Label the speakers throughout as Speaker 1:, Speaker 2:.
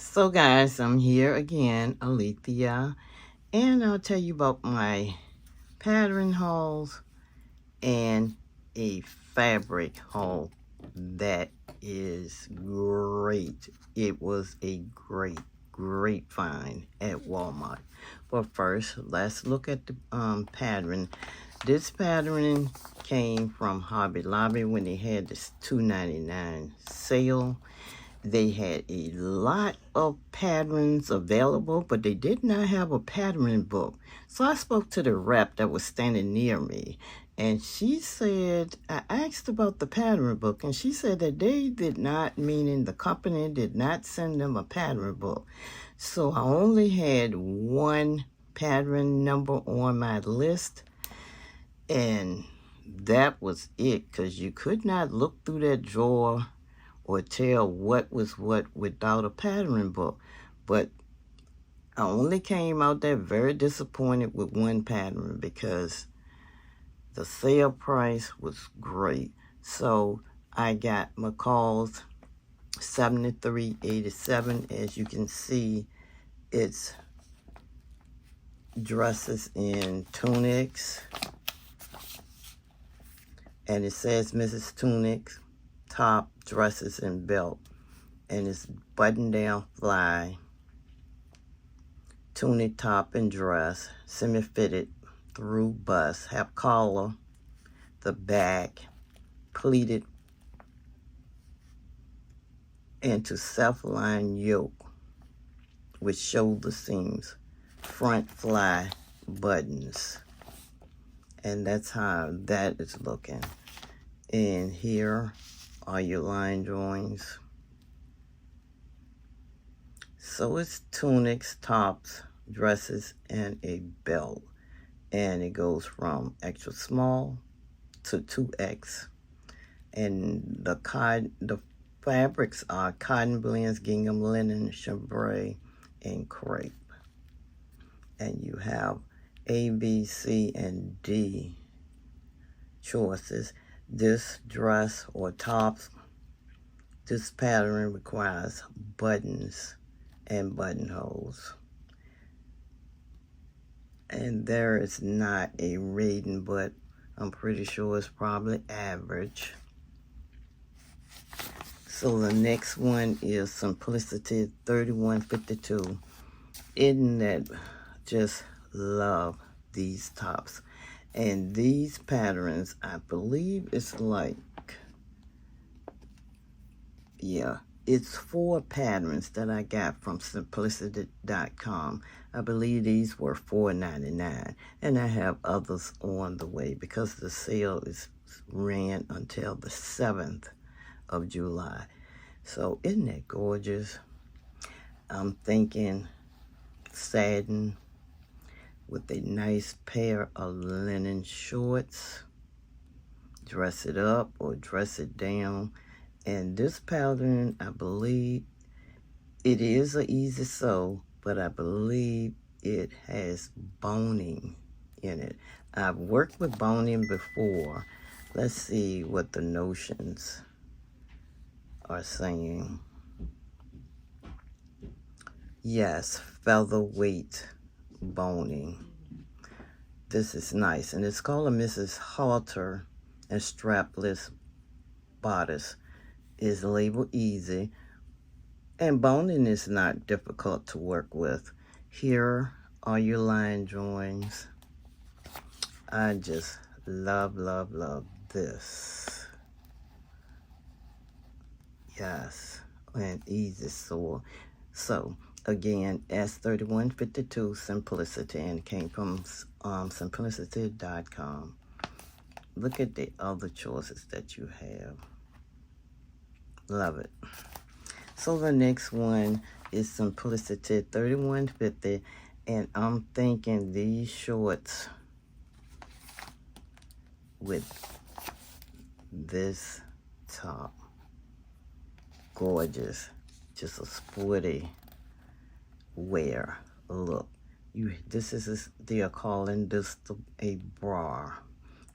Speaker 1: So guys, I'm here again, Alethea, and I'll tell you about my pattern hauls and a fabric haul that is great. It was a great find at Walmart. But first, let's look at the pattern. This pattern came from Hobby Lobby when they had this $2.99 sale. They had a lot of patterns available, but they did not have a patterning book. So I spoke to the rep that was standing near me, and she said, I asked about the pattern book, and she said that they did not, meaning the company did not send them a pattern book. So I only had one pattern number on my list, and that was it, because you could not look through that drawer or tell what was what without a patterning book. But I only came out there very disappointed with one pattern because the sale price was great. So I got McCall's 7387. As you can see, it's dresses in tunics, and it says Mrs. Tunics, top, dresses, and belt, and it's button down fly, tunic top and dress, semi-fitted through bust, have collar, the back, pleated into self-line yoke with shoulder seams, front fly buttons. And that's how that is looking. And here are your line drawings. So it's tunics, tops, dresses, and a belt. And it goes from extra small to 2X. And the fabrics are cotton blends, gingham, linen, chambray, and crepe. And you have A, B, C, and D choices. This dress or tops, this pattern requires buttons and buttonholes. And there is not a rating, but I'm pretty sure it's probably average. So the next one is Simplicity 3152. Isn't that just love these tops? And these patterns, I believe it's like, yeah, it's 4 patterns that I got from simplicity.com. I believe these were $4.99, and I have others on the way because the sale ran until the 7th of July. So isn't that gorgeous? I'm thinking satin with a nice pair of linen shorts. Dress it up or dress it down. And this pattern, I believe, it is an easy sew, but I believe it has boning in it. I've worked with boning before. Let's see what the notions are saying. Yes, featherweight boning. This is nice, and it's called a Mrs. Halter and strapless bodice. Is labeled easy, and boning is not difficult to work with. Here are your line drawings. I just love this. Yes, and easy sew. So again, S3152 Simplicity, and came from simplicity.com. Look at the other choices that you have. Love it. So the next one is Simplicity 3150, and I'm thinking these shorts with this top, gorgeous, just a sporty wear look. They are calling this a bra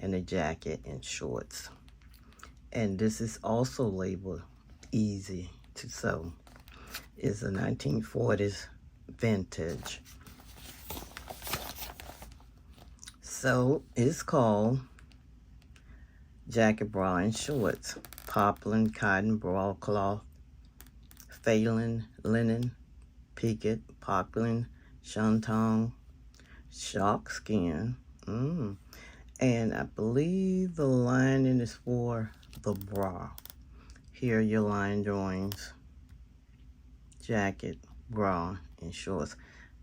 Speaker 1: and a jacket and shorts, and this is also labeled easy to sew. is a 1940s vintage. So it's called Jacket, Bra, and Shorts. Poplin, cotton, broadcloth, Phelan, linen, picket, poplin, shantung, shark skin. And I believe the lining is for the bra. Here are your line drawings. Jacket, bra, and shorts.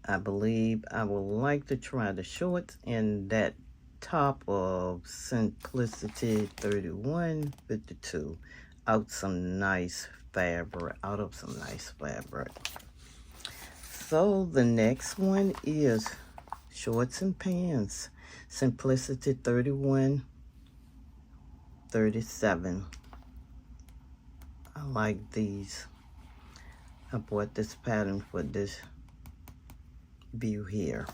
Speaker 1: I believe I would like to try the shorts in that top of Simplicity 3152 out of some nice fabric. So the next one is shorts and pants. Simplicity 3137. I like these. I bought this pattern for this view here.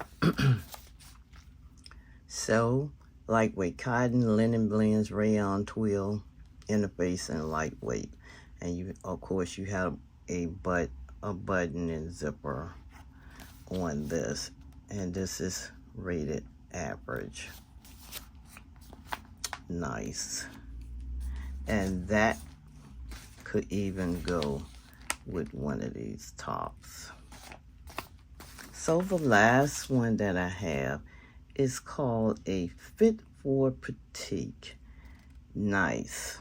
Speaker 1: So, lightweight cotton, linen blends, rayon, twill, interface, and lightweight. And you, of course, you have a button and zipper on this. And this is rated average. Nice. And that could even go with one of these tops. So the last one that I have is called a Fit for Petite. Nice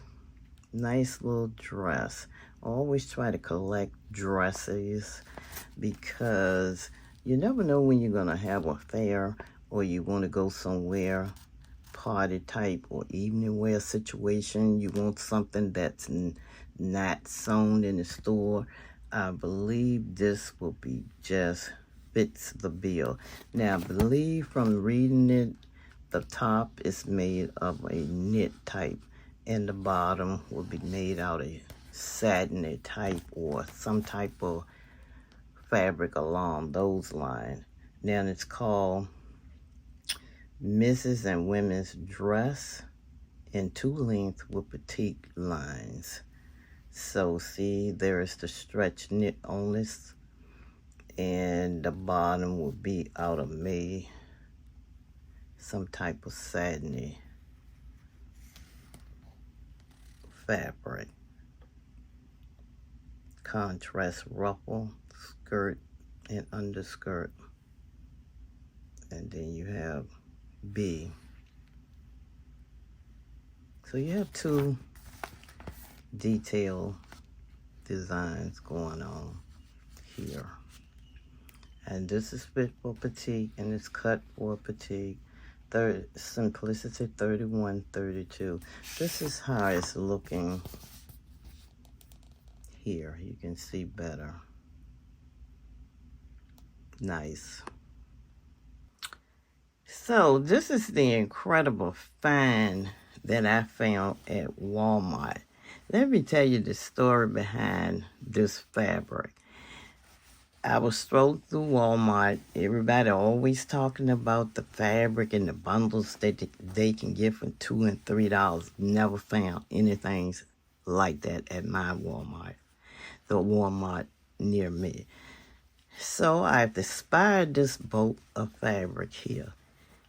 Speaker 1: little dress. I always try to collect dresses because you never know when you're gonna have a fair or you want to go somewhere, party type or evening wear situation. You want something that's not sewn in the store. I believe this will be just fits the bill. Now, I believe from reading it, the top is made of a knit type, and the bottom will be made out of satiny type or some type of fabric along those lines. Now, it's called Mrs. and Women's Dress in 2 length with petite lines. So, see, there is the stretch knit on this. And the bottom will be out of some type of satiny fabric. Contrast ruffle, skirt, and underskirt. And then you have B. So you have 2 detailed designs going on here. And this is fit for petite, and it's cut for petite. Simplicity 3132. This is how it's looking here. You can see better. Nice. So this is the incredible find that I found at Walmart. Let me tell you the story behind this fabric. I was strolling through Walmart. Everybody always talking about the fabric and the bundles that they can get for $2 and $3. Never found anything like that at my Walmart, the Walmart near me. So I've inspired this bolt of fabric here.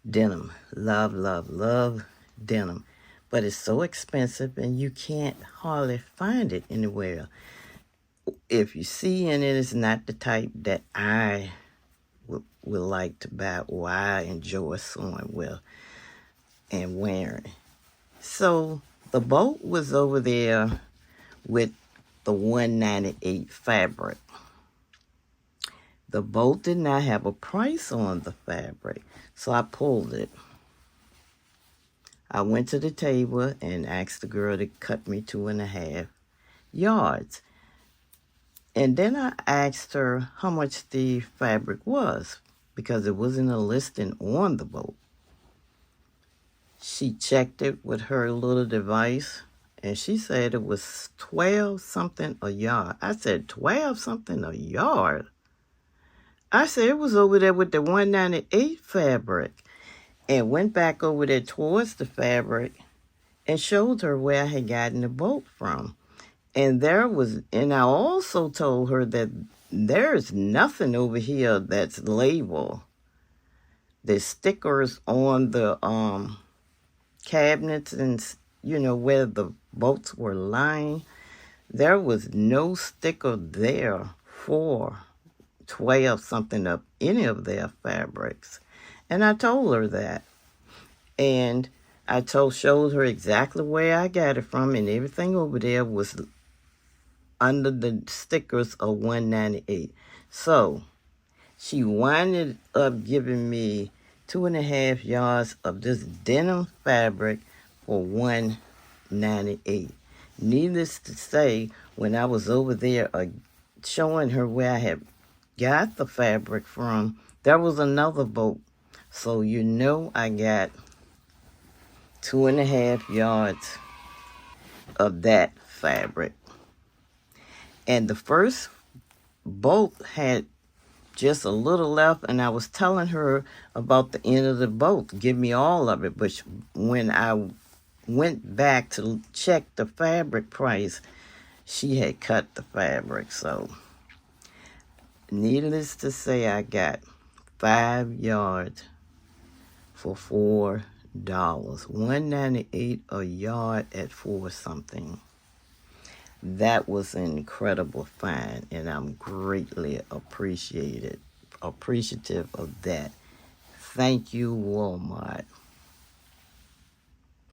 Speaker 1: Denim. Love, love, love denim. But it's so expensive and you can't hardly find it anywhere. If you see in it, it's not the type that I would like to buy or I enjoy sewing with and wearing. So the boat was over there with the $198 fabric. The boat did not have a price on the fabric, so I pulled it. I went to the table and asked the girl to cut me 2.5 yards. And then I asked her how much the fabric was because it wasn't a listing on the boat. She checked it with her little device and she said it was 12 something a yard. I said, 12 something a yard? I said it was over there with the $198 fabric, and went back over there towards the fabric and showed her where I had gotten the boat from. And I also told her that there's nothing over here that's labeled. There's stickers on the cabinets and, where the boats were lying. There was no sticker there for 12 something of any of their fabrics. And I told her that. And I showed her exactly where I got it from, and everything over there was under the stickers of $198. So she winded up giving me 2.5 yards of this denim fabric for $198. Needless to say, when I was over there showing her where I had got the fabric from, there was another boat. So I got 2.5 yards of that fabric. And the first boat had just a little left, and I was telling her about the end of the boat. Give me all of it. But when I went back to check the fabric price, she had cut the fabric. So needless to say, I got 5 yards for $4. $198 a yard at 4 something. That was an incredible find, and I'm greatly appreciative of that. Thank you, Walmart.